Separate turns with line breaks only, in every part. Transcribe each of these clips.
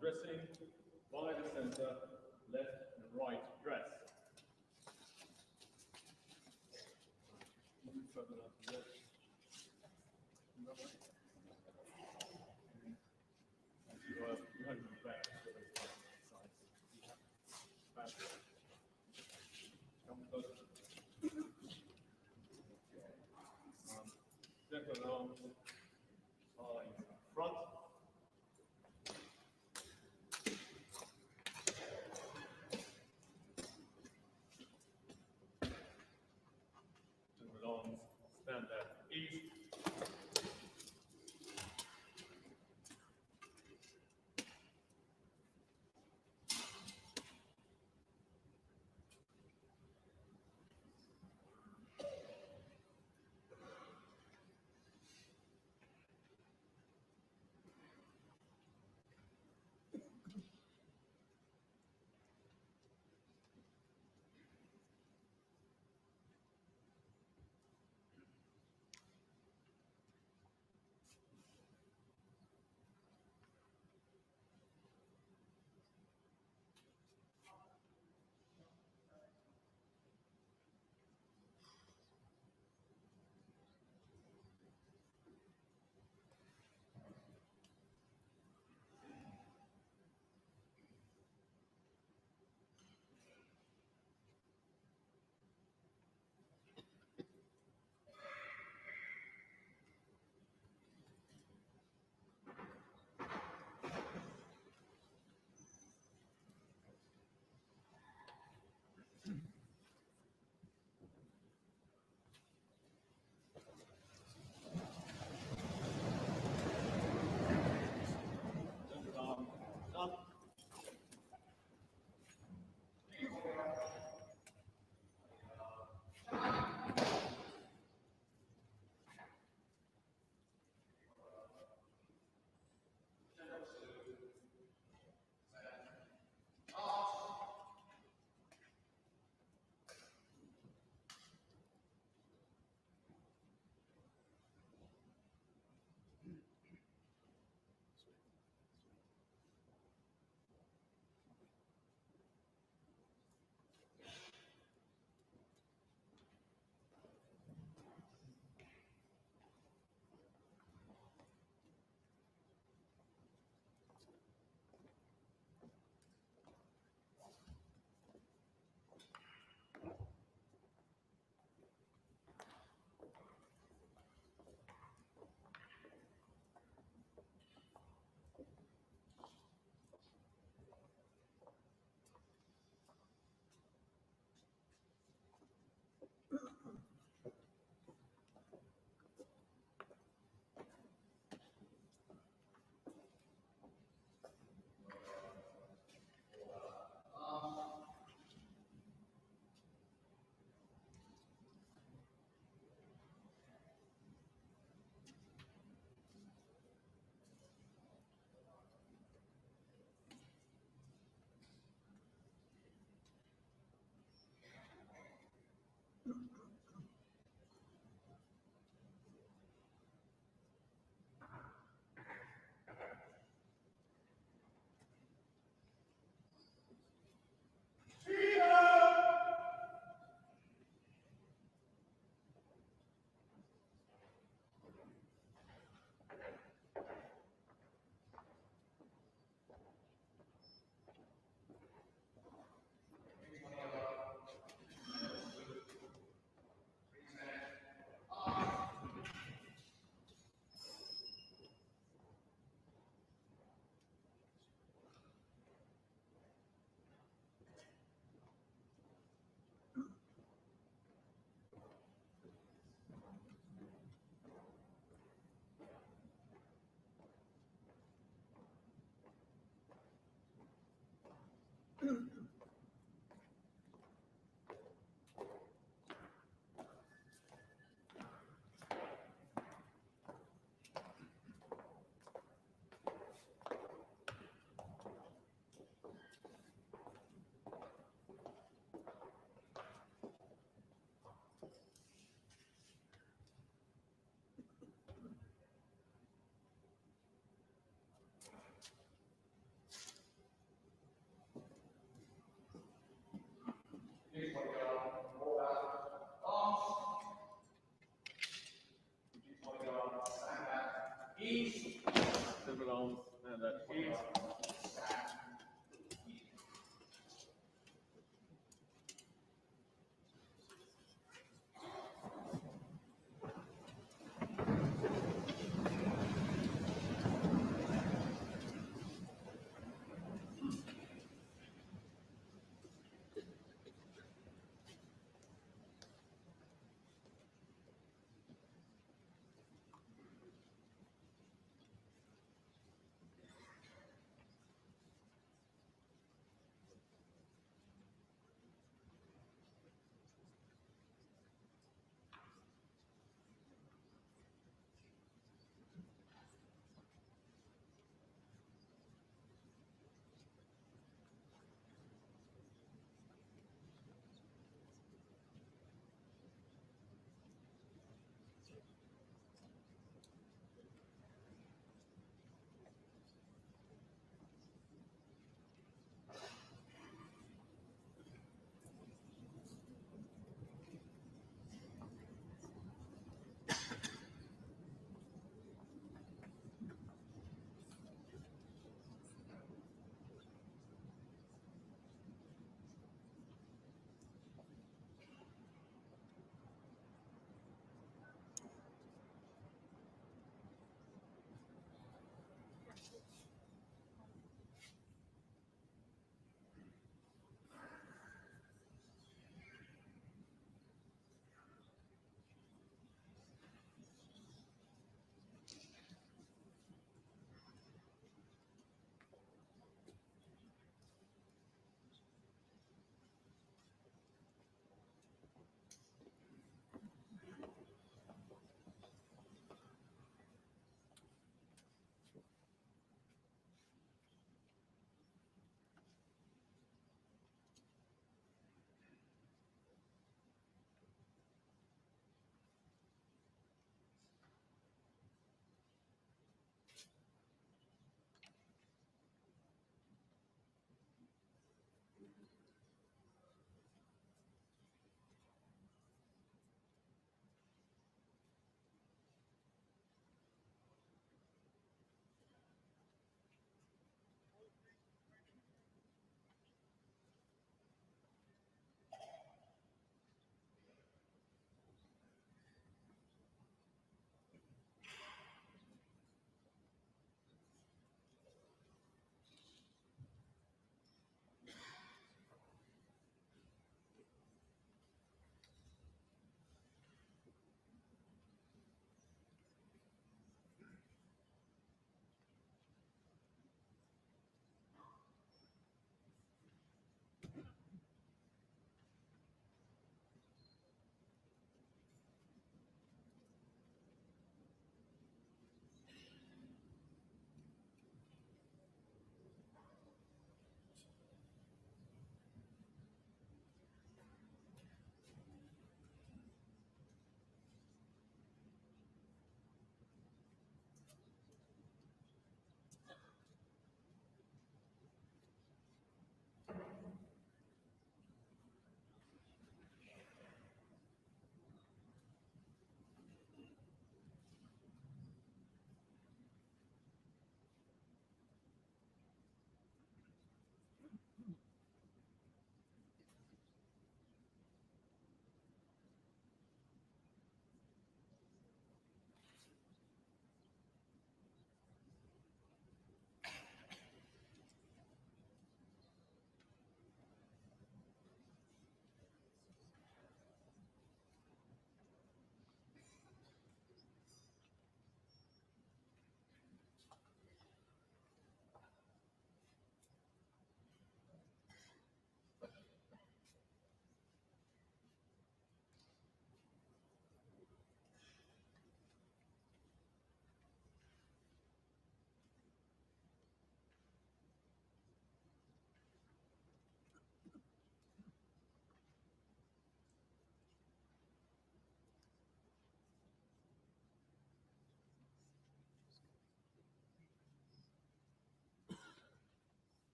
dressing by the center, left and right dress. Further up the left. You have your back to the sides. Back. Come closer. Step along. Front. Turn along. Stand at east. Several arms and that.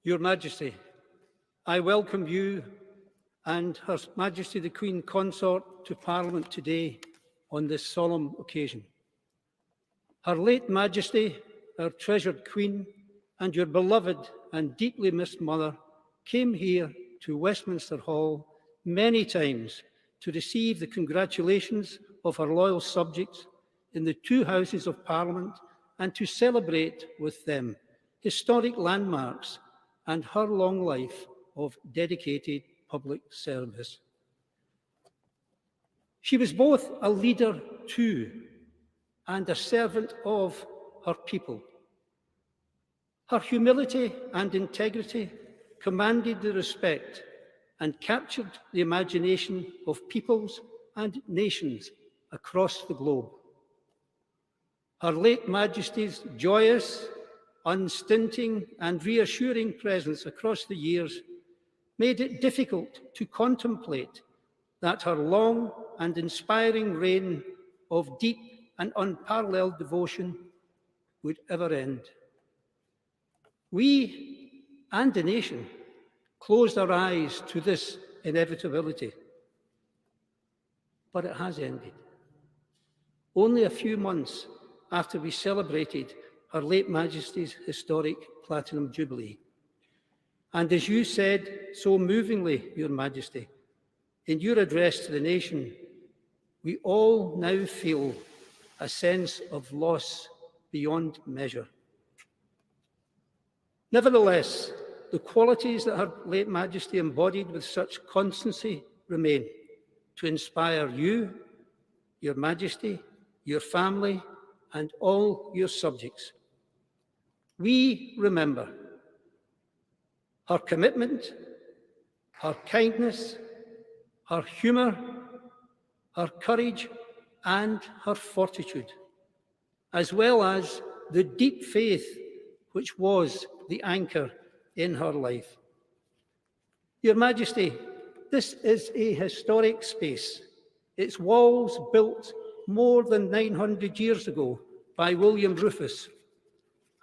Your Majesty, I welcome you and Her Majesty the Queen Consort to Parliament today on this solemn occasion. Her late Majesty, our treasured Queen, and your beloved and deeply missed mother came here to Westminster Hall many times to receive the congratulations of her loyal subjects in the two Houses of Parliament and to celebrate with them historic landmarks and her long life of dedicated public service. She was both a leader to and a servant of her people. Her humility and integrity commanded the respect and captured the imagination of peoples and nations across the globe. Her late Majesty's joyous, unstinting and reassuring presence across the years made it difficult to contemplate that her long and inspiring reign of deep and unparalleled devotion would ever end. We and the nation closed our eyes to this inevitability, but it has ended. Only a few months after we celebrated Her late Majesty's historic Platinum Jubilee. And as you said so movingly, Your Majesty, in your address to the nation, we all now feel a sense of loss beyond measure. Nevertheless, the qualities that Her late Majesty embodied with such constancy remain to inspire you, Your Majesty, your family, and all your subjects. We remember her commitment, her kindness, her humour, her courage, and her fortitude, as well as the deep faith which was the anchor in her life. Your Majesty, this is a historic space. Its walls built more than 900 years ago by William Rufus,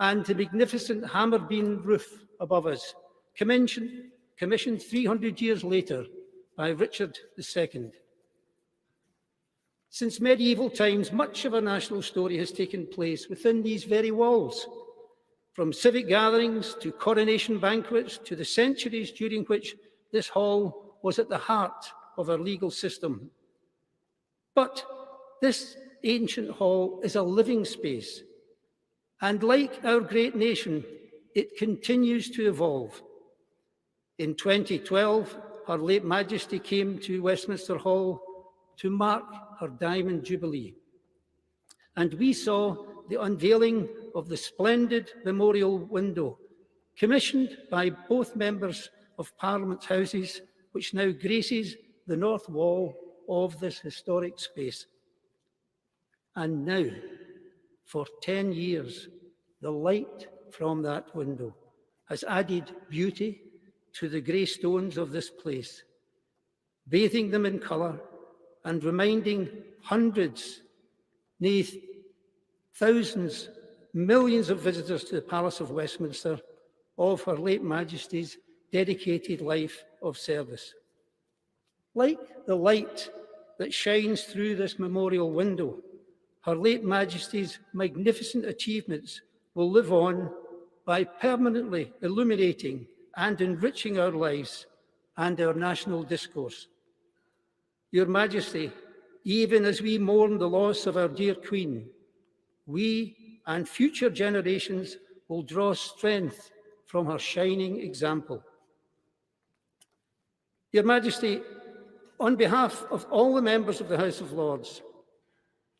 and the magnificent hammer beam roof above us, commissioned 300 years later by Richard II. Since medieval times, much of our national story has taken place within these very walls, from civic gatherings to coronation banquets to the centuries during which this hall was at the heart of our legal system. But this ancient hall is a living space, and like our great nation, it continues to evolve. In 2012, Her late Majesty came to Westminster Hall to mark her Diamond Jubilee, and we saw the unveiling of the splendid memorial window, commissioned by both members of Parliament's Houses, which now graces the north wall of this historic space. And now, for 10 years, the light from that window has added beauty to the grey stones of this place, bathing them in colour and reminding hundreds, nay, thousands, millions of visitors to the Palace of Westminster of Her late Majesty's dedicated life of service. Like the light that shines through this memorial window, Her late Majesty's magnificent achievements will live on by permanently illuminating and enriching our lives and our national discourse. Your Majesty, even as we mourn the loss of our dear Queen, we and future generations will draw strength from her shining example. Your Majesty, on behalf of all the members of the House of Lords,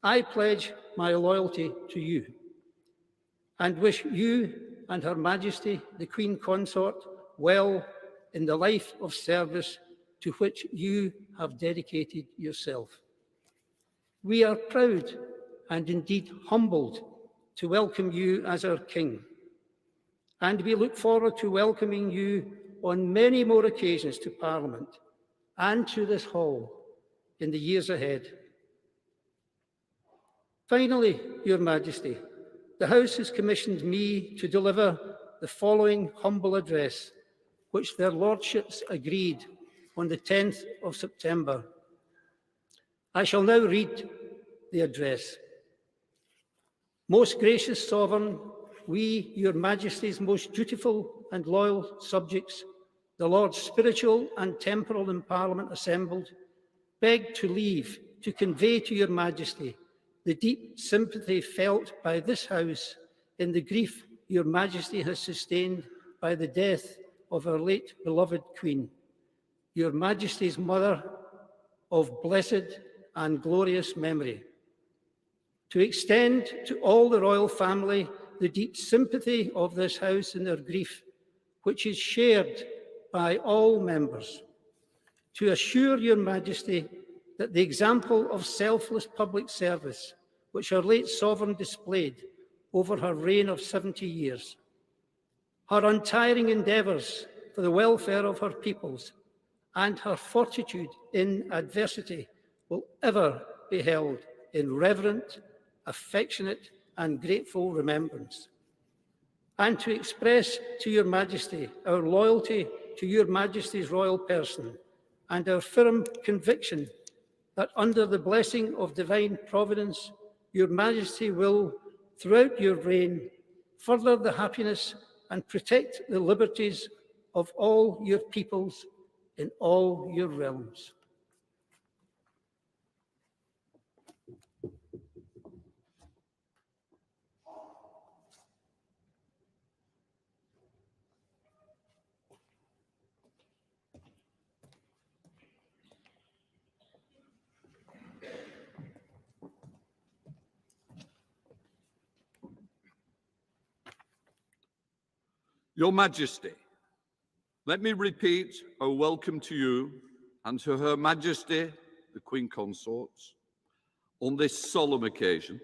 I pledge my loyalty to you and wish you and Her Majesty, the Queen Consort, well in the life of service to which you have dedicated yourself. We are proud and indeed humbled to welcome you as our King, and we look forward to welcoming you on many more occasions to Parliament and to this hall in the years ahead. Finally, Your Majesty, the House has commissioned me to deliver the following humble address which their lordships agreed on the 10th of September. I shall now read the address. Most gracious Sovereign, we, your Majesty's most dutiful and loyal subjects, the Lords spiritual and temporal in Parliament assembled, beg to leave to convey to your Majesty the deep sympathy felt by this House in the grief your Majesty has sustained by the death of our late beloved Queen, your Majesty's mother of blessed and glorious memory. To extend to all the royal family the deep sympathy of this House in their grief, which is shared by all members. To assure your Majesty that the example of selfless public service, which our late Sovereign displayed over her reign of 70 years, her untiring endeavours for the welfare of her peoples, and her fortitude in adversity will ever be held in reverent, affectionate, and grateful remembrance. And to express to your Majesty our loyalty to your Majesty's royal person and our firm conviction that under the blessing of divine providence, your Majesty will, throughout your reign, further the happiness and protect the liberties of all your peoples in all your realms.
Your Majesty, let me repeat a welcome to you and to Her Majesty, the Queen Consort. On this solemn occasion,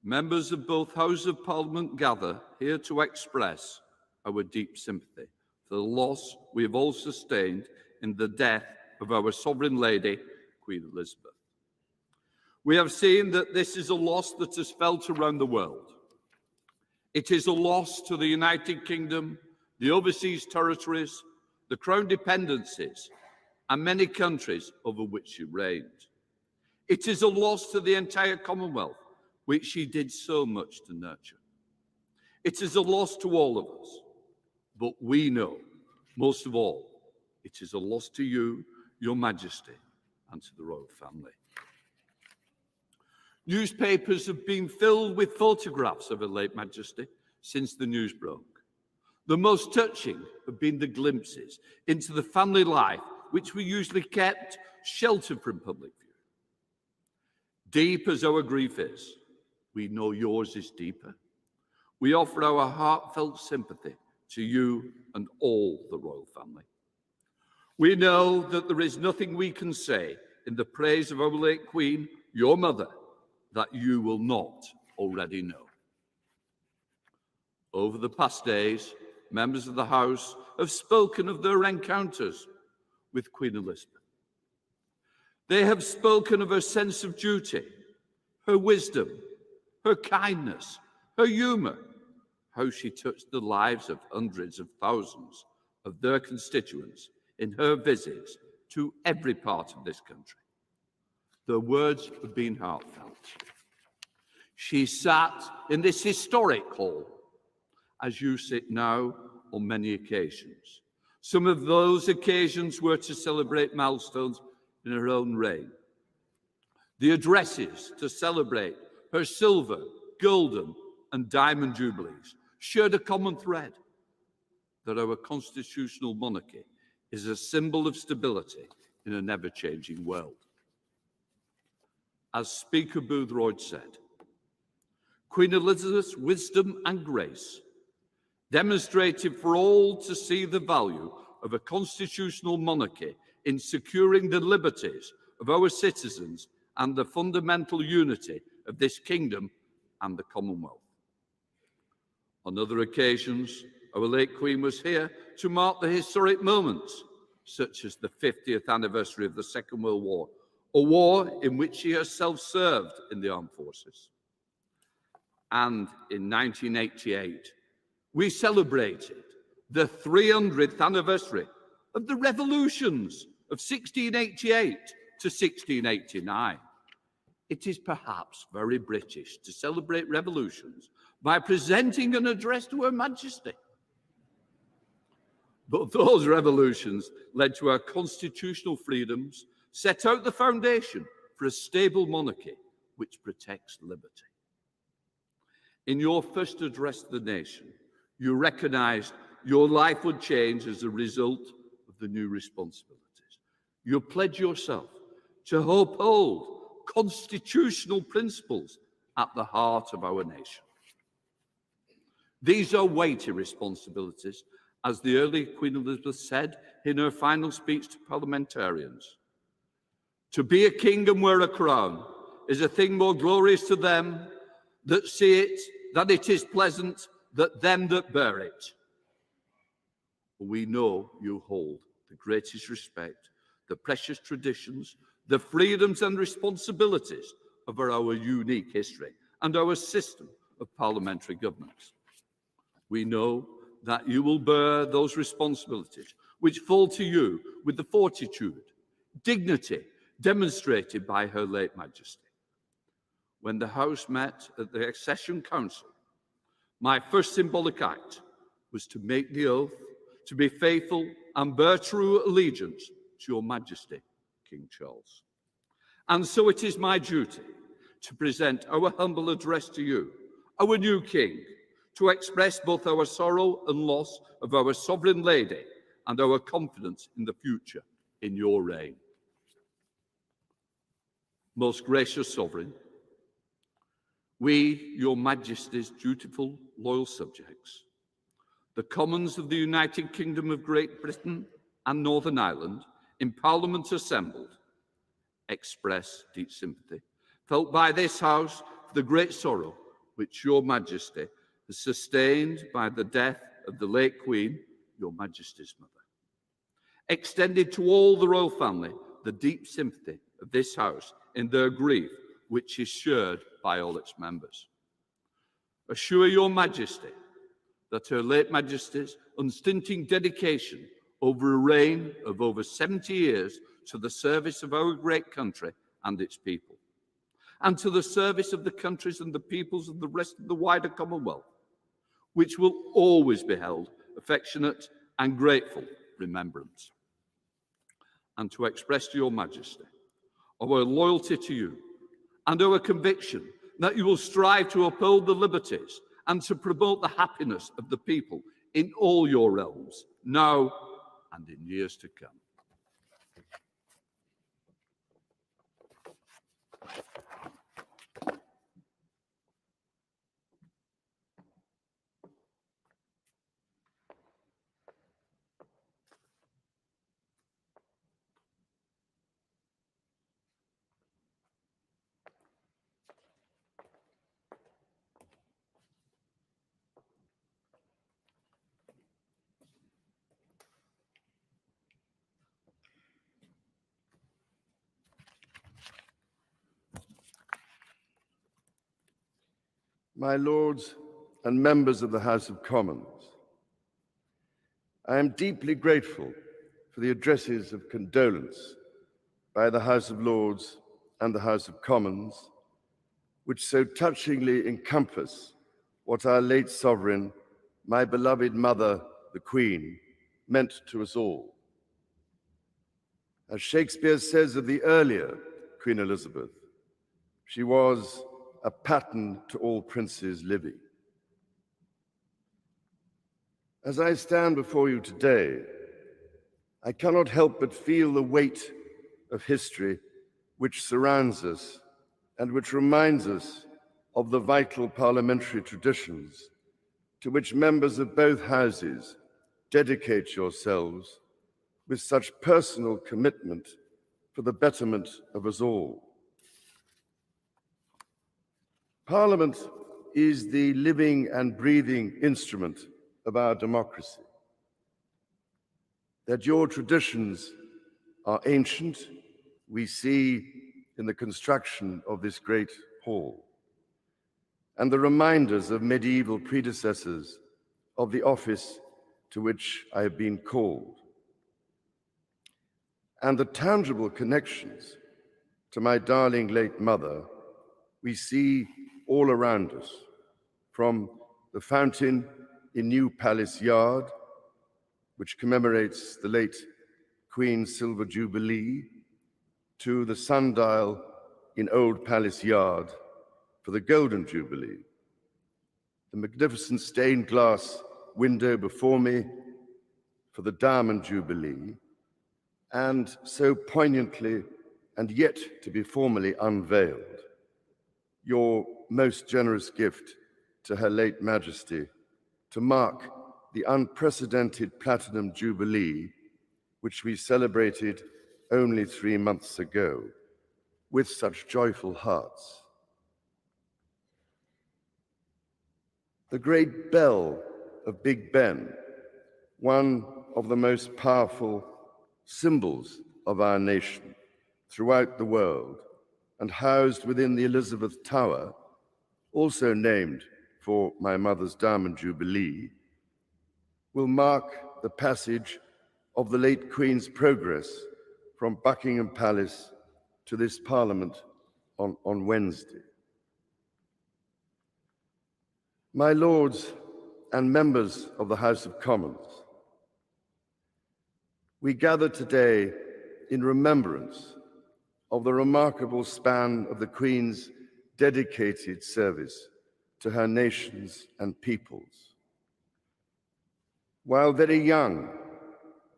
members of both Houses of Parliament gather here to express our deep sympathy for the loss we have all sustained in the death of our Sovereign Lady, Queen Elizabeth. We have seen that this is a loss that is felt around the world. It is a loss to the United Kingdom, the overseas territories, the Crown dependencies, and many countries over which she reigned. It is a loss to the entire Commonwealth, which she did so much to nurture. It is a loss to all of us, but we know, most of all, it is a loss to you, Your Majesty, and to the royal family. Newspapers have been filled with photographs of Her late Majesty since the news broke. The most touching have been the glimpses into the family life which we usually kept sheltered from public view. Deep as our grief is, we know yours is deeper. We offer our heartfelt sympathy to you and all the royal family. We know that there is nothing we can say in the praise of our late Queen, your mother, that you will not already know. Over the past days, members of the House have spoken of their encounters with Queen Elizabeth. They have spoken of her sense of duty, her wisdom, her kindness, her humour, how she touched the lives of hundreds of thousands of their constituents in her visits to every part of this country. Their words have been heartfelt. She sat in this historic hall, as you sit now on many occasions. Some of those occasions were to celebrate milestones in her own reign. The addresses to celebrate her silver, golden, and diamond jubilees shared a common thread, that our constitutional monarchy is a symbol of stability in an ever-changing world. As Speaker Boothroyd said, Queen Elizabeth's wisdom and grace demonstrated for all to see the value of a constitutional monarchy in securing the liberties of our citizens and the fundamental unity of this kingdom and the Commonwealth. On other occasions, our late Queen was here to mark the historic moments, such as the 50th anniversary of the Second World War, a war in which she herself served in the armed forces. And in 1988, we celebrated the 300th anniversary of the revolutions of 1688 to 1689. It is perhaps very British to celebrate revolutions by presenting an address to Her Majesty. But those revolutions led to our constitutional freedoms, set out the foundation for a stable monarchy which protects liberty. In your first address to the nation, you recognized your life would change as a result of the new responsibilities. You pledge yourself to uphold constitutional principles at the heart of our nation. These are weighty responsibilities, as the early Queen Elizabeth said in her final speech to parliamentarians. To be a king and wear a crown is a thing more glorious to them that see it, than it is pleasant that them that bear it. We know you hold the greatest respect, the precious traditions, the freedoms and responsibilities of our unique history and our system of parliamentary governance. We know that you will bear those responsibilities which fall to you with the fortitude, dignity demonstrated by Her late Majesty. When the House met at the Accession Council, my first symbolic act was to make the oath to be faithful and bear true allegiance to Your Majesty, King Charles. And so it is my duty to present our humble address to you, our new King, to express both our sorrow and loss of our sovereign lady and our confidence in the future in your reign. Most gracious sovereign, we, Your Majesty's dutiful, loyal subjects, the Commons of the United Kingdom of Great Britain and Northern Ireland, in Parliament assembled, express deep sympathy felt by this House for the great sorrow which Your Majesty has sustained by the death of the late Queen, Your Majesty's mother. Extended to all the royal family the deep sympathy of this House in their grief, which is shared by all its members. Assure Your Majesty that Her late Majesty's unstinting dedication over a reign of over 70 years to the service of our great country and its people, and to the service of the countries and the peoples of the rest of the wider Commonwealth, which will always be held affectionate and grateful remembrance. And to express to Your Majesty our loyalty to you and our conviction that you will strive to uphold the liberties and to promote the happiness of the people in all your realms, now and in years to come.
My lords and members of the House of Commons, I am deeply grateful for the addresses of condolence by the House of Lords and the House of Commons, which so touchingly encompass what our late sovereign, my beloved mother, the Queen, meant to us all. As Shakespeare says of the earlier Queen Elizabeth, she was a pattern to all princes living. As I stand before you today, I cannot help but feel the weight of history which surrounds us and which reminds us of the vital parliamentary traditions to which members of both houses dedicate yourselves with such personal commitment for the betterment of us all. Parliament is the living and breathing instrument of our democracy. That your traditions are ancient, we see in the construction of this great hall, and the reminders of medieval predecessors of the office to which I have been called, and the tangible connections to my darling late mother we see all around us, from the fountain in New Palace Yard, which commemorates the late Queen's Silver Jubilee, to the sundial in Old Palace Yard for the Golden Jubilee, the magnificent stained glass window before me for the Diamond Jubilee, and so poignantly and yet to be formally unveiled, your most generous gift to Her late Majesty to mark the unprecedented Platinum Jubilee, which we celebrated only 3 months ago with such joyful hearts. The great bell of Big Ben, one of the most powerful symbols of our nation throughout the world and housed within the Elizabeth Tower, also named for my mother's Diamond Jubilee, will mark the passage of the late Queen's progress from Buckingham Palace to this Parliament on Wednesday. My lords and members of the House of Commons, we gather today in remembrance of the remarkable span of the Queen's dedicated service to her nations and peoples. While very young,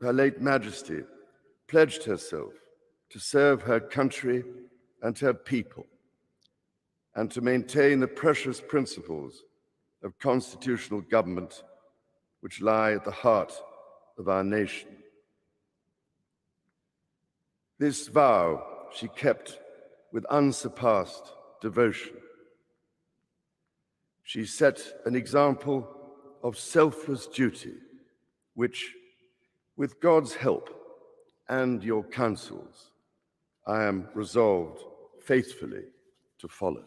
Her late Majesty pledged herself to serve her country and her people, and to maintain the precious principles of constitutional government which lie at the heart of our nation. This vow she kept with unsurpassed devotion. She set an example of selfless duty, which, with God's help and your counsels, I am resolved faithfully to follow.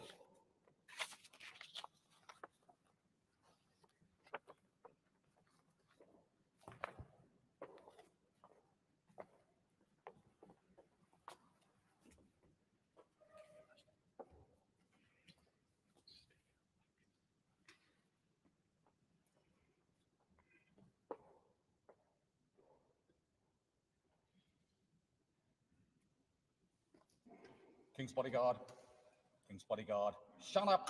King's bodyguard. King's bodyguard. Shut up.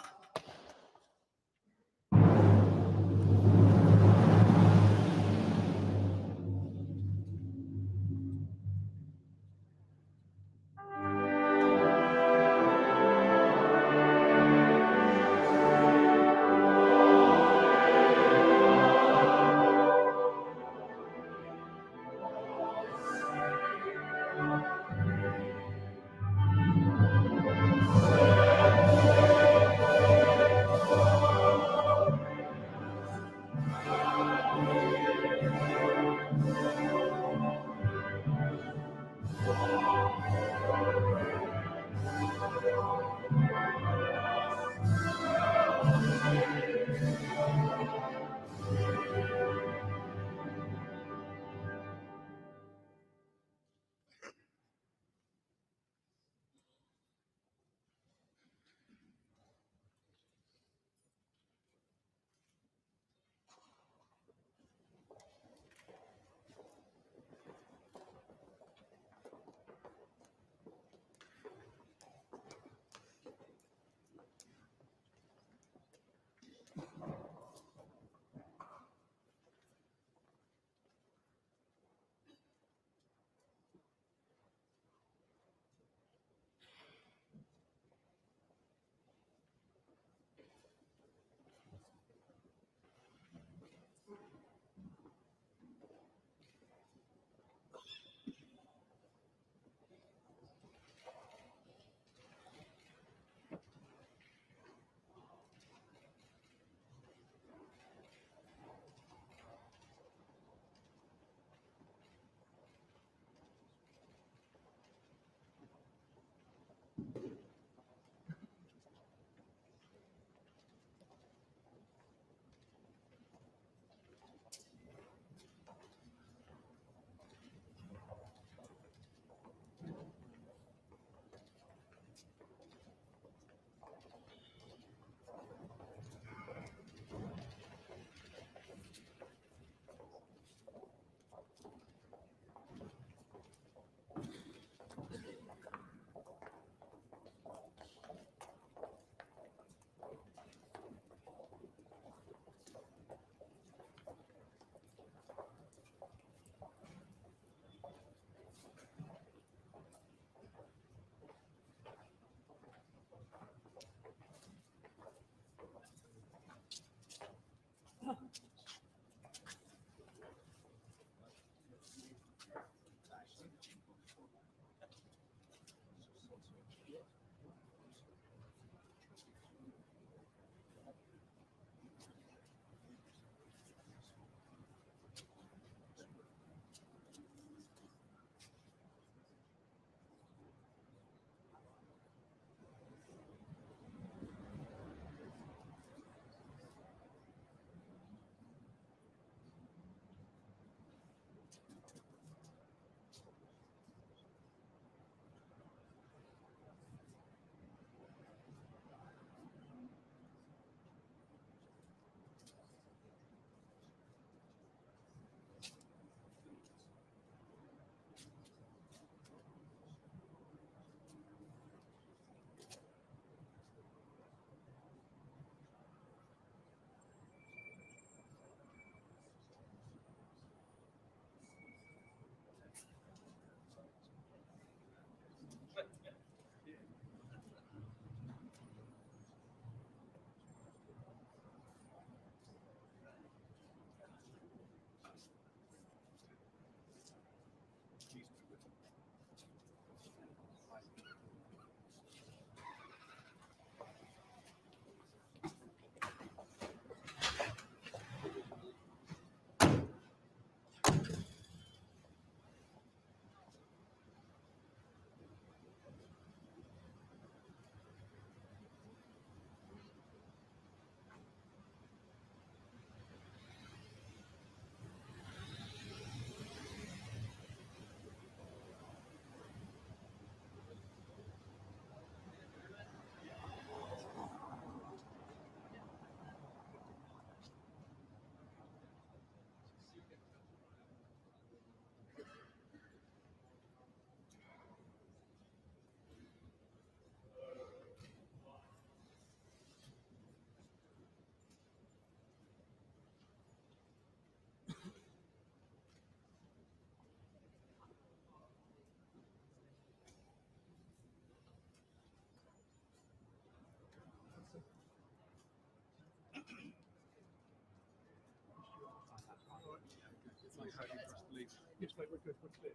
Yes, mate, we're good. We're clear.